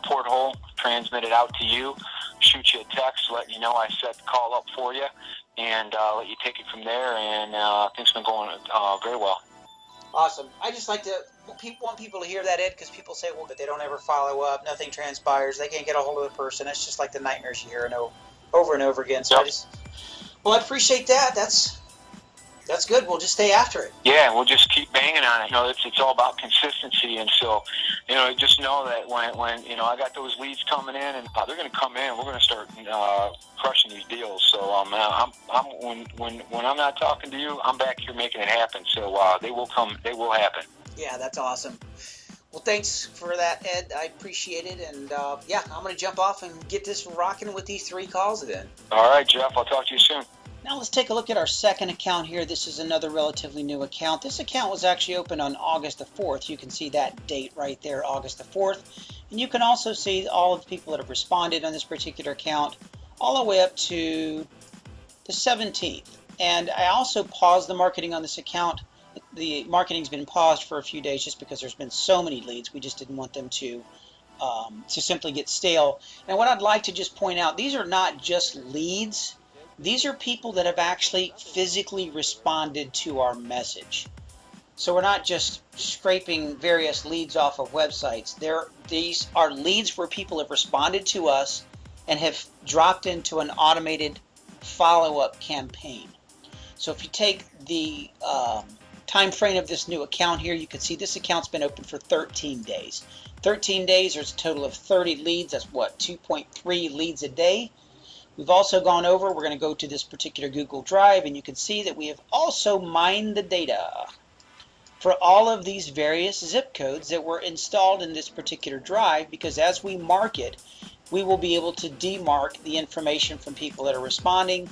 porthole, transmit it out to you, shoot you a text, let you know I set the call up for you, and let you take it from there. And things have been going very well. Awesome. I just like to want people to hear that, Ed, because people say, well, but they don't ever follow up, nothing transpires, they can't get a hold of the person. That's just like the nightmares you hear over and over again. So yep. I appreciate that. That's good. We'll just stay after it. Yeah, we'll just keep banging on it. It's all about consistency, and so just know that when I got those leads coming in, and they're going to come in, we're going to start crushing these deals. So when I'm not talking to you, I'm back here making it happen. So they will come. They will happen. Yeah, that's awesome. Well, thanks for that, Ed. I appreciate it. And I'm going to jump off and get this rocking with these 3 calls then. All right, Jeff. I'll talk to you soon. Now let's take a look at our second account here. This is another relatively new account. This account was actually opened on August the 4th. You can see that date right there, August the 4th. And you can also see all of the people that have responded on this particular account all the way up to the 17th. And I also paused the marketing on this account. The marketing's been paused for a few days just because there's been so many leads. We just didn't want them to simply get stale. And what I'd like to just point out, these are not just leads. These are people that have actually physically responded to our message. So we're not just scraping various leads off of websites. These are leads where people have responded to us and have dropped into an automated follow-up campaign. So if you take the time frame of this new account here, you can see this account's been open for 13 days. 13 days, there's a total of 30 leads. That's what, 2.3 leads a day. We've also gone over, we're going to go to this particular Google Drive, and you can see that we have also mined the data for all of these various zip codes that were installed in this particular drive, because as we market, we will be able to demark the information from people that are responding,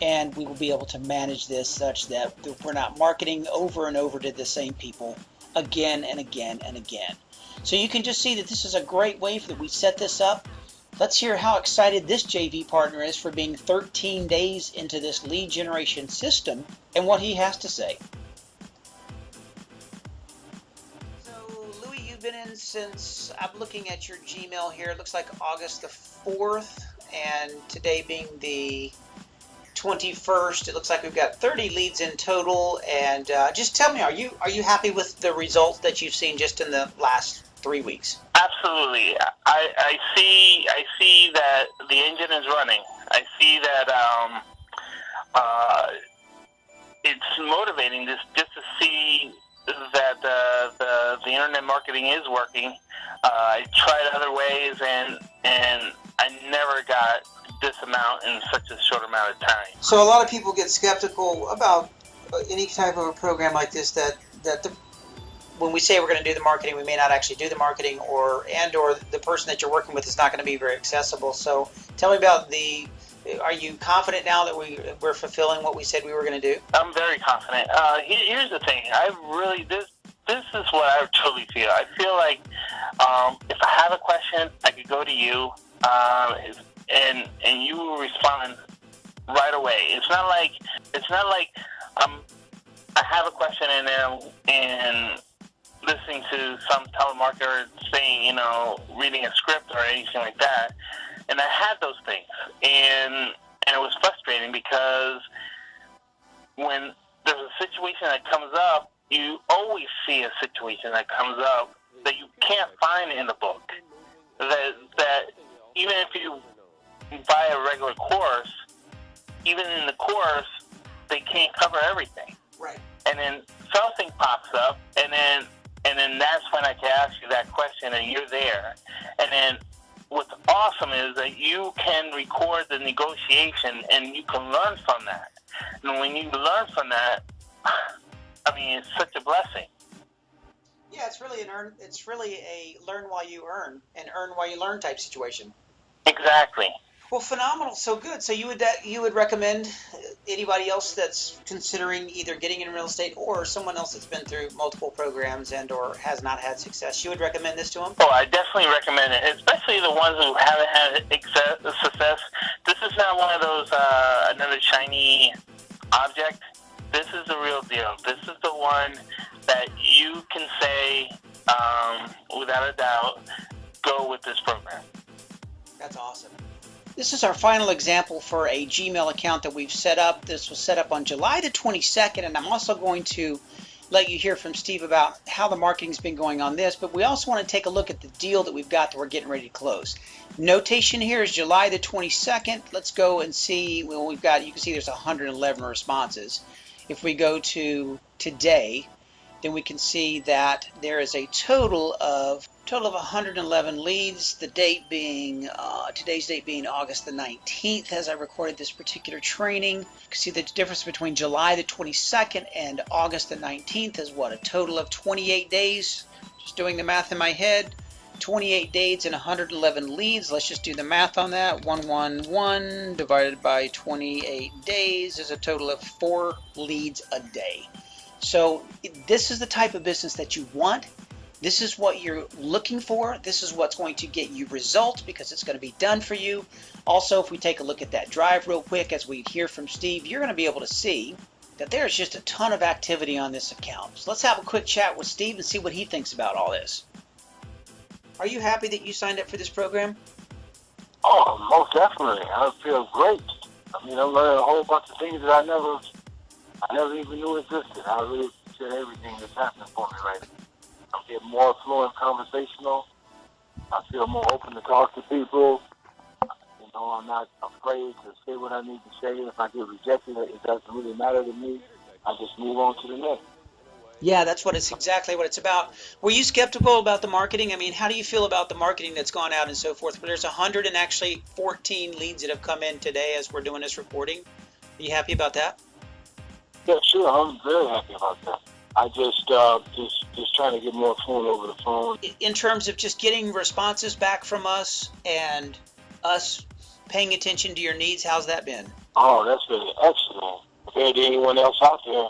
and we will be able to manage this such that we're not marketing over and over to the same people again and again and again. So you can just see that this is a great way that we set this up. Let's hear how excited this JV partner is for being 13 days into this lead generation system and what he has to say. So, Louis, you've been in since, I'm looking at your Gmail here, it looks like August the 4th, and today being the 21st, it looks like we've got 30 leads in total. And just tell me, are you happy with the results that you've seen just in the last 3 weeks? Absolutely. I see that the engine is running. I see that it's motivating just to see that the internet marketing is working. I tried other ways and I never got this amount in such a short amount of time. So a lot of people get skeptical about any type of a program like this when we say we're going to do the marketing, we may not actually do the marketing, or the person that you're working with is not going to be very accessible. So tell me about are you confident now that we're fulfilling what we said we were going to do? I'm very confident. Here's the thing. This is what I truly feel. I feel like if I have a question, I could go to you, and you will respond right away. It's not like I have a question and listening to some telemarketer saying, you know, reading a script or anything like that. And I had those things, and it was frustrating because when there's a situation that comes up, you always see a situation that comes up that you can't find in the book. That even if you buy a regular course, even in the course, they can't cover everything. Right. And then something pops up, and then that's when I can ask you that question, and you're there. And then what's awesome is that you can record the negotiation, and you can learn from that. And when you learn from that, I mean, it's such a blessing. Yeah, it's really a learn while you earn and earn while you learn type situation. Exactly. Well, phenomenal. So good. So you would recommend anybody else that's considering either getting in real estate or someone else that's been through multiple programs and or has not had success, you would recommend this to them? Oh, I definitely recommend it, especially the ones who haven't had success. This is not one of those another shiny object. This is the real deal. This is the one that you can say, without a doubt, go with this program. That's awesome. This is our final example for a Gmail account that we've set up. This was set up on July the 22nd, and I'm also going to let you hear from Steve about how the marketing's been going on this, but we also want to take a look at the deal that we've got that we're getting ready to close. Notation here is July the 22nd. Let's go and see. Well, we've got, you can see there's 111 responses. If we go to today, then we can see that there is a total of 111 leads. The date being today's date being August the 19th as I recorded this particular training. You can see the difference between July the 22nd and August the 19th is what, a total of 28 days. Just doing the math in my head. 28 days and 111 leads. Let's just do the math on that. 111 divided by 28 days is a total of 4 leads a day. So this is the type of business that you want. This is what you're looking for. This is what's going to get you results because it's going to be done for you. Also, if we take a look at that drive real quick as we hear from Steve, you're going to be able to see that there's just a ton of activity on this account. So let's have a quick chat with Steve and see what he thinks about all this. Are you happy that you signed up for this program? Oh, most definitely. I feel great. I mean, I'm learning a whole bunch of things that I never even knew existed. I really appreciate everything that's happening for me right now. I'm getting more fluent conversational. I feel more open to talk to people. You know, I'm not afraid to say what I need to say. If I get rejected, it doesn't really matter to me. I just move on to the next. Yeah, that's exactly what it's about. Were you skeptical about the marketing? I mean, how do you feel about the marketing that's gone out and so forth? But there's 114 leads that have come in today as we're doing this recording. Are you happy about that? Yeah, sure. I'm very happy about that. I just trying to get more fluent over the phone. In terms of just getting responses back from us and us paying attention to your needs, how's that been? Oh, that's really excellent. Compared to anyone else out there,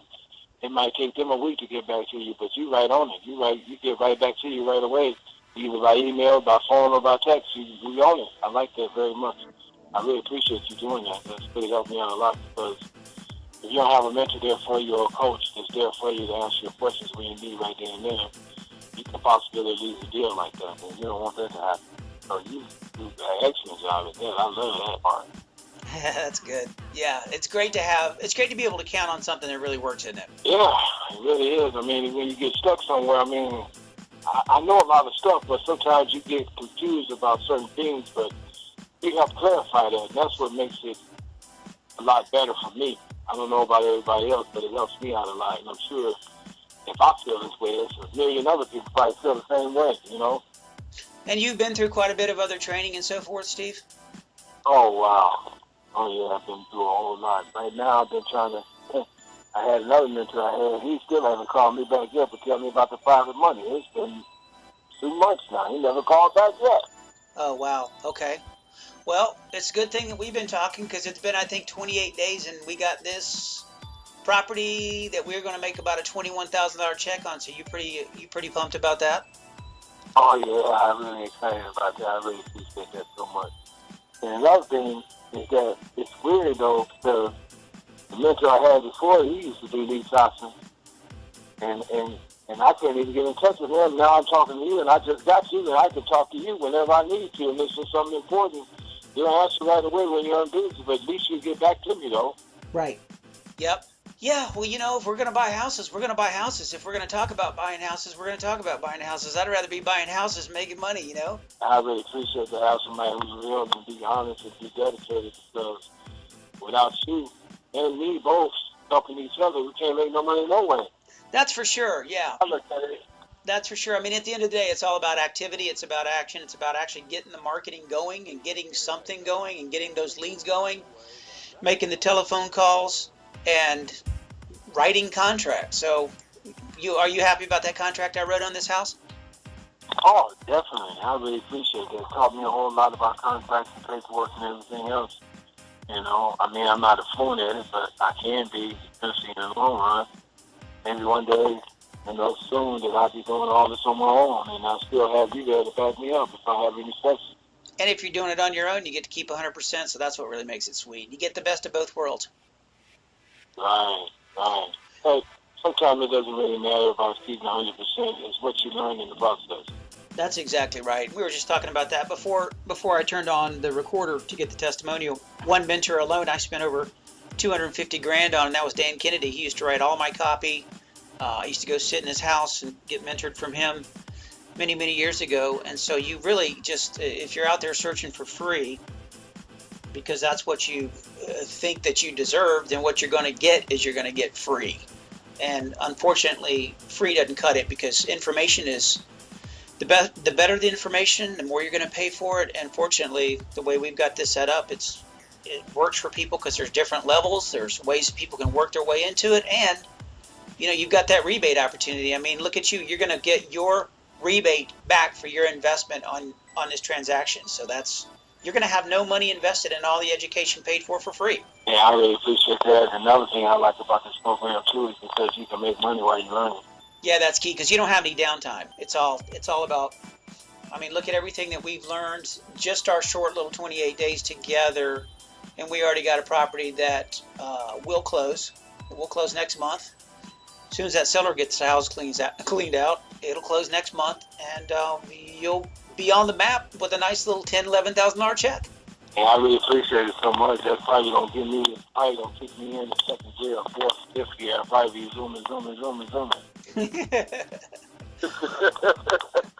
it might take them a week to get back to you, but you right on it. You get right back to you right away, either by email, by phone, or by text. You on it. I like that very much. I really appreciate you doing that. That's really helped me out a lot because if you don't have a mentor there for you or a coach that's there for you to answer your questions when you need right there and then, you can possibly lose a deal like that, and you don't want that to happen. So you do an excellent job at that. I love that part. That's good. Yeah, it's great to be able to count on something that really works, isn't it? Yeah, it really is. I mean, when you get stuck somewhere, I mean, I know a lot of stuff, but sometimes you get confused about certain things, but you have to clarify that. And that's what makes it a lot better for me. I don't know about everybody else, but it helps me out a lot. And I'm sure if I feel this way, there's a million other people probably feel the same way, you know? And you've been through quite a bit of other training and so forth, Steve? Oh, wow. Oh, yeah, I've been through a whole lot. Right now, I've been trying to... I had another mentor he still hasn't called me back yet to tell me about the private money. It's been 2 months now. He never called back yet. Oh, wow. Okay. Well, it's a good thing that we've been talking because it's been, I think, 28 days and we got this property that we're going to make about a $21,000 check on. So you pretty pumped about that? Oh, yeah, I'm really excited about that. I really appreciate that so much. And another thing is that it's weird, though, because the mentor I had before, he used to do lease options. And And I couldn't even get in touch with him. Now I'm talking to you, and I just got you, and I can talk to you whenever I need to. And this is something important. You don't answer right away when you're on busy, but at least you get back to me, though. Right. Yep. Yeah, well, if we're going to buy houses, we're going to buy houses. If we're going to talk about buying houses, we're going to talk about buying houses. I'd rather be buying houses, making money. I really appreciate to have somebody who's real and be honest and be dedicated, because without you and me both helping each other, we can't make no money no way. That's for sure, yeah. I look at it. That's for sure. I mean, at the end of the day, it's all about activity. It's about action. It's about actually getting the marketing going and getting something going and getting those leads going, making the telephone calls, and writing contracts. So are you happy about that contract I wrote on this house? Oh, definitely. I really appreciate that. It taught me a whole lot about contracts and paperwork and everything else. I mean, I'm not a fluent at it, but I can be, especially in the long run. Maybe one day, soon, that I'll be doing all this on my own, and I'll still have you there to back me up if I have any questions. And if you're doing it on your own, you get to keep 100%, so that's what really makes it sweet. You get the best of both worlds. Right. Hey, sometimes it doesn't really matter about keeping 100%. It's what you learn in the process. That's exactly right. We were just talking about that before I turned on the recorder to get the testimonial. One mentor alone, I spent over $250,000 on, and that was Dan Kennedy. He used to write all my copy. I used to go sit in his house and get mentored from him many, many years ago. And so you really just, if you're out there searching for free, because that's what you think that you deserve, then what you're going to get is you're going to get free. And unfortunately, free doesn't cut it, because information is the better the information, the more you're going to pay for it. And fortunately, the way we've got this set up, it works for people, because there's different levels. There's ways people can work their way into it. And, you've got that rebate opportunity. I mean, look at you. You're going to get your rebate back for your investment on this transaction. So you're going to have no money invested and all the education paid for free. Yeah, I really appreciate that. Another thing I like about this program, too, is because you can make money while you're learning. Yeah, that's key, because you don't have any downtime. It's all about, I mean, look at everything that we've learned, just our short little 28 days together, and we already got a property that will close. We'll close next month. As soon as that seller gets the house cleaned out, it'll close next month, and you'll be on the map with a nice little $10,000, $11,000 check. Yeah, I really appreciate it so much. That's probably going to kick me in the second year or fourth, fifth year. I'll probably be zooming.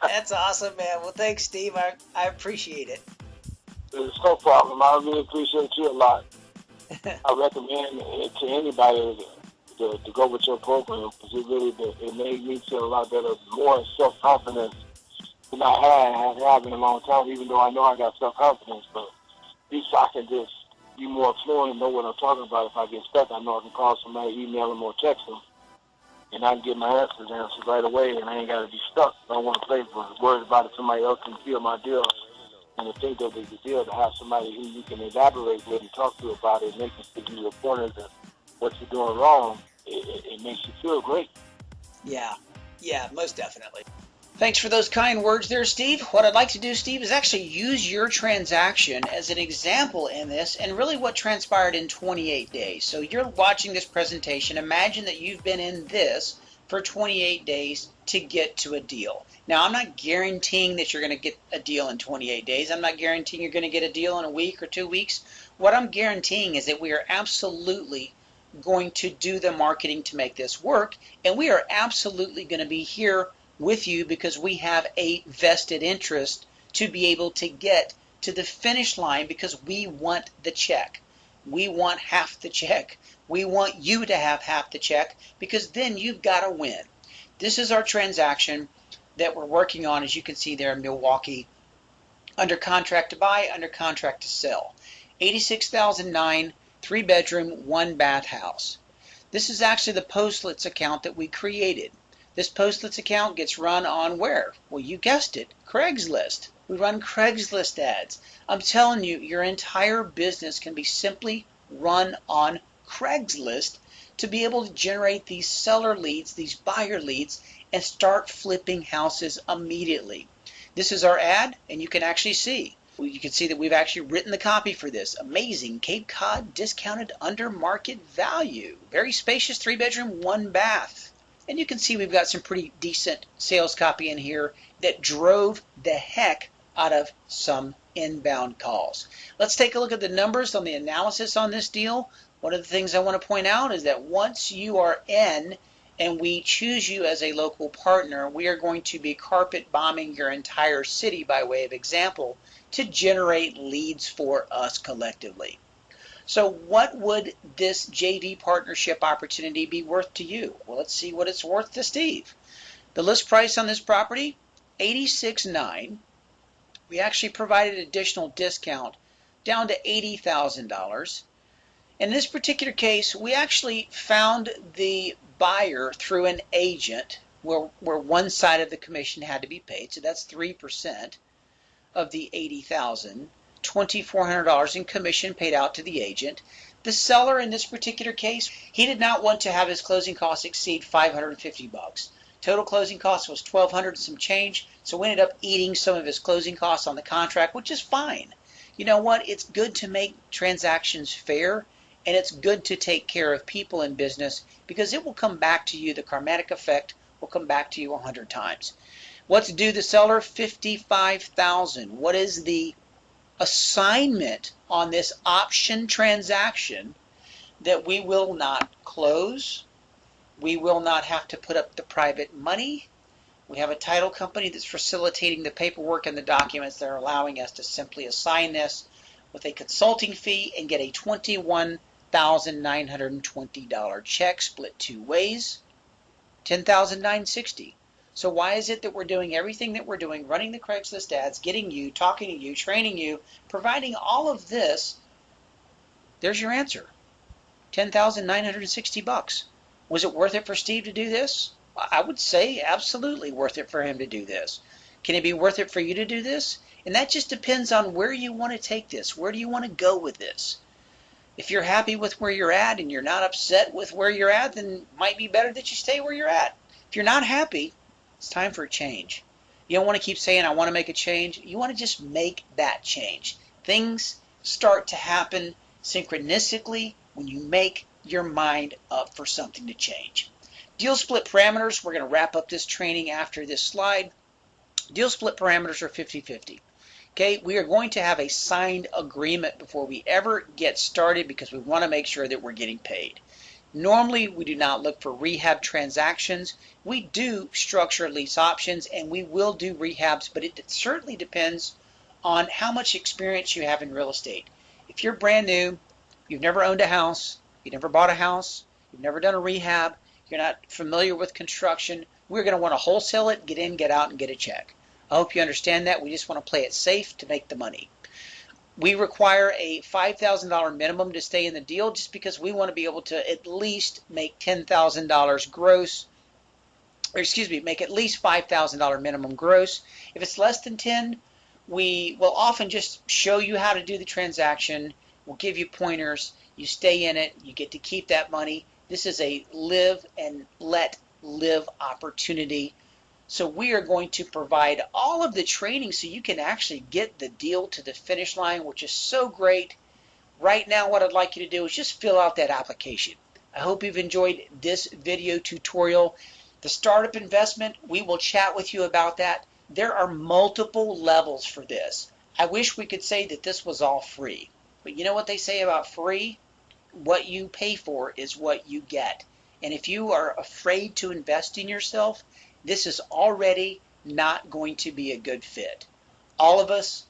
That's awesome, man. Well, thanks, Steve. I appreciate it. It's no problem. I really appreciate you a lot. I recommend it to anybody to go with your program, because it made me feel a lot better, more self-confidence than I have in a long time, even though I know I got self-confidence. But at least I can just be more fluent and know what I'm talking about. If I get stuck, I know I can call somebody, email them, or text them, and I can get my answers answered right away, and I ain't got to be stuck. I don't want to play worried about it. Somebody else can kill my deal. And to think that it's a deal to have somebody who you can elaborate with and talk to about it, and they can give you your pointers and what you're doing wrong, it makes you feel great. Yeah, most definitely. Thanks for those kind words there, Steve. What I'd like to do, Steve, is actually use your transaction as an example in this, and really what transpired in 28 days. So you're watching this presentation. Imagine that you've been in this for 28 days to get to a deal. Now, I'm not guaranteeing that you're going to get a deal in 28 days. I'm not guaranteeing you're going to get a deal in a week or 2 weeks. What I'm guaranteeing is that we are absolutely going to do the marketing to make this work, and we are absolutely going to be here with you, because we have a vested interest to be able to get to the finish line, because we want the check. We want half the check. We want you to have half the check, because then you've got to win. This is our transaction that we're working on, as you can see there in Milwaukee, under contract to buy, under contract to sell. 86,009, 3-bedroom, 1-bath house. This is actually the Postlets account that we created. This Postlets account gets run on where? Well, you guessed it, Craigslist. We run Craigslist ads. I'm telling you, your entire business can be simply run on Craigslist to be able to generate these seller leads, these buyer leads, and start flipping houses immediately. This is our ad, and you can actually see. You can see that we've actually written the copy for this. Amazing Cape Cod discounted under market value. Very spacious 3-bedroom, 1-bath. And you can see we've got some pretty decent sales copy in here that drove the heck out of some inbound calls. Let's take a look at the numbers on the analysis on this deal. One of the things I want to point out is that once you are in and we choose you as a local partner, we are going to be carpet bombing your entire city by way of example to generate leads for us collectively. So what would this JV partnership opportunity be worth to you? Well, let's see what it's worth to Steve. The list price on this property, $86,900. We actually provided additional discount down to $80,000. In this particular case, we actually found the buyer through an agent where one side of the commission had to be paid. So that's 3% of the $80,000. $2,400 in commission paid out to the agent. The seller in this particular case, he did not want to have his closing costs exceed $550. Total closing cost was $1,200 and some change, so we ended up eating some of his closing costs on the contract, which is fine. You know what? It's good to make transactions fair, and it's good to take care of people in business because it will come back to you. The karmatic effect will come back to you 100 times. What's due the seller? $55,000. What is the assignment on this option transaction that we will not close? We will not have to put up the private money. We have a title company that's facilitating the paperwork and the documents that are allowing us to simply assign this with a consulting fee and get a $21,920 check split two ways, $10,960. So why is it that we're doing everything that we're doing, running the Craigslist ads, getting you, talking to you, training you, providing all of this? There's your answer. $10,960. Was it worth it for Steve to do this? I would say absolutely worth it for him to do this. Can it be worth it for you to do this? And that just depends on where you want to take this. Where do you want to go with this? If you're happy with where you're at and you're not upset with where you're at, then it might be better that you stay where you're at. If you're not happy, it's time for a change. You don't want to keep saying, I want to make a change. You want to just make that change. Things start to happen synchronistically when you make your mind up for something to change. Deal split parameters. We're going to wrap up this training after this slide. Deal split parameters are 50-50. Okay, we are going to have a signed agreement before we ever get started because we want to make sure that we're getting paid. Normally, we do not look for rehab transactions. We do structure lease options and we will do rehabs, but it certainly depends on how much experience you have in real estate. If you're brand new, you've never owned a house, you've never bought a house, you've never done a rehab, you're not familiar with construction, we're going to want to wholesale it, get in, get out, and get a check. I hope you understand that. We just want to play it safe to make the money. We require a $5,000 minimum to stay in the deal just because we want to be able to at least make $10,000 gross, or excuse me, make at least $5,000 minimum gross. If it's less than 10, we will often just show you how to do the transaction. We'll give you pointers. You stay in it. You get to keep that money. This is a live and let live opportunity. So we are going to provide all of the training so you can actually get the deal to the finish line, which is so great. Right now, what I'd like you to do is just fill out that application. I hope you've enjoyed this video tutorial. The startup investment, we will chat with you about that. There are multiple levels for this. I wish we could say that this was all free. But you know what they say about free? What you pay for is what you get. And if you are afraid to invest in yourself, this is already not going to be a good fit. All of us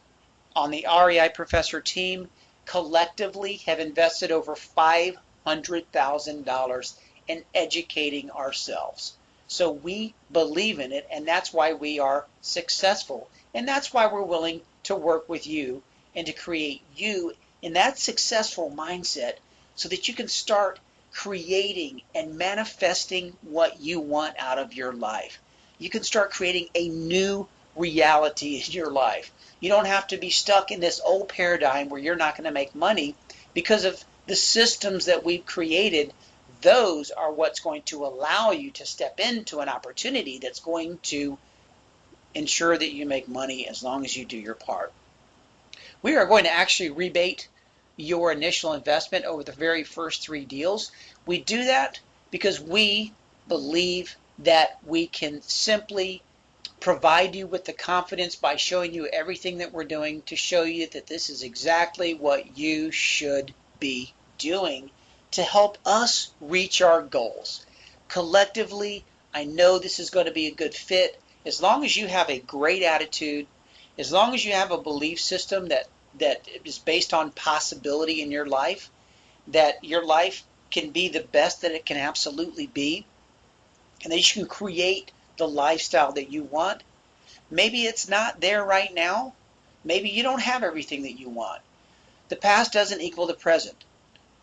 on the REI Professor team collectively have invested over $500,000 in educating ourselves. So we believe in it, and that's why we are successful. And that's why we're willing to work with you and to create you in that successful mindset so that you can start creating and manifesting what you want out of your life. You can start creating a new reality in your life. You don't have to be stuck in this old paradigm where you're not going to make money because of the systems that we've created. Those are what's going to allow you to step into an opportunity that's going to ensure that you make money as long as you do your part. We are going to actually rebate your initial investment over the very first 3 deals. We do that because we believe that we can simply provide you with the confidence by showing you everything that we're doing to show you that this is exactly what you should be doing to help us reach our goals. Collectively, I know this is going to be a good fit as long as you have a great attitude, as long as you have a belief system that is based on possibility in your life, that your life can be the best that it can absolutely be, and that you can create the lifestyle that you want. Maybe it's not there right now. Maybe you don't have everything that you want. The past doesn't equal the present.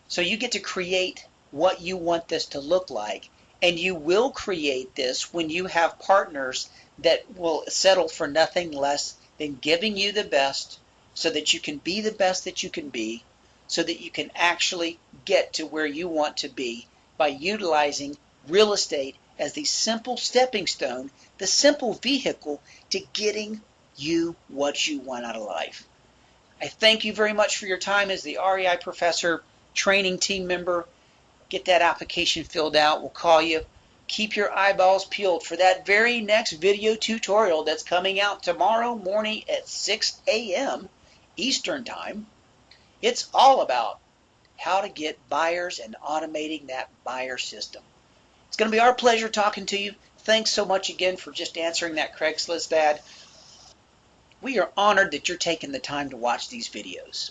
So you get to create what you want this to look like. And you will create this when you have partners that will settle for nothing less than giving you the best so that you can be the best that you can be, so that you can actually get to where you want to be by utilizing real estate as the simple stepping stone, the simple vehicle to getting you what you want out of life. I thank you very much for your time as the REI Professor training team member. Get that application filled out. We'll call you. Keep your eyeballs peeled for that very next video tutorial that's coming out tomorrow morning at 6 a.m. Eastern Time. It's all about how to get buyers and automating that buyer system. It's going to be our pleasure talking to you. Thanks so much again for just answering that Craigslist ad. We are honored that you're taking the time to watch these videos.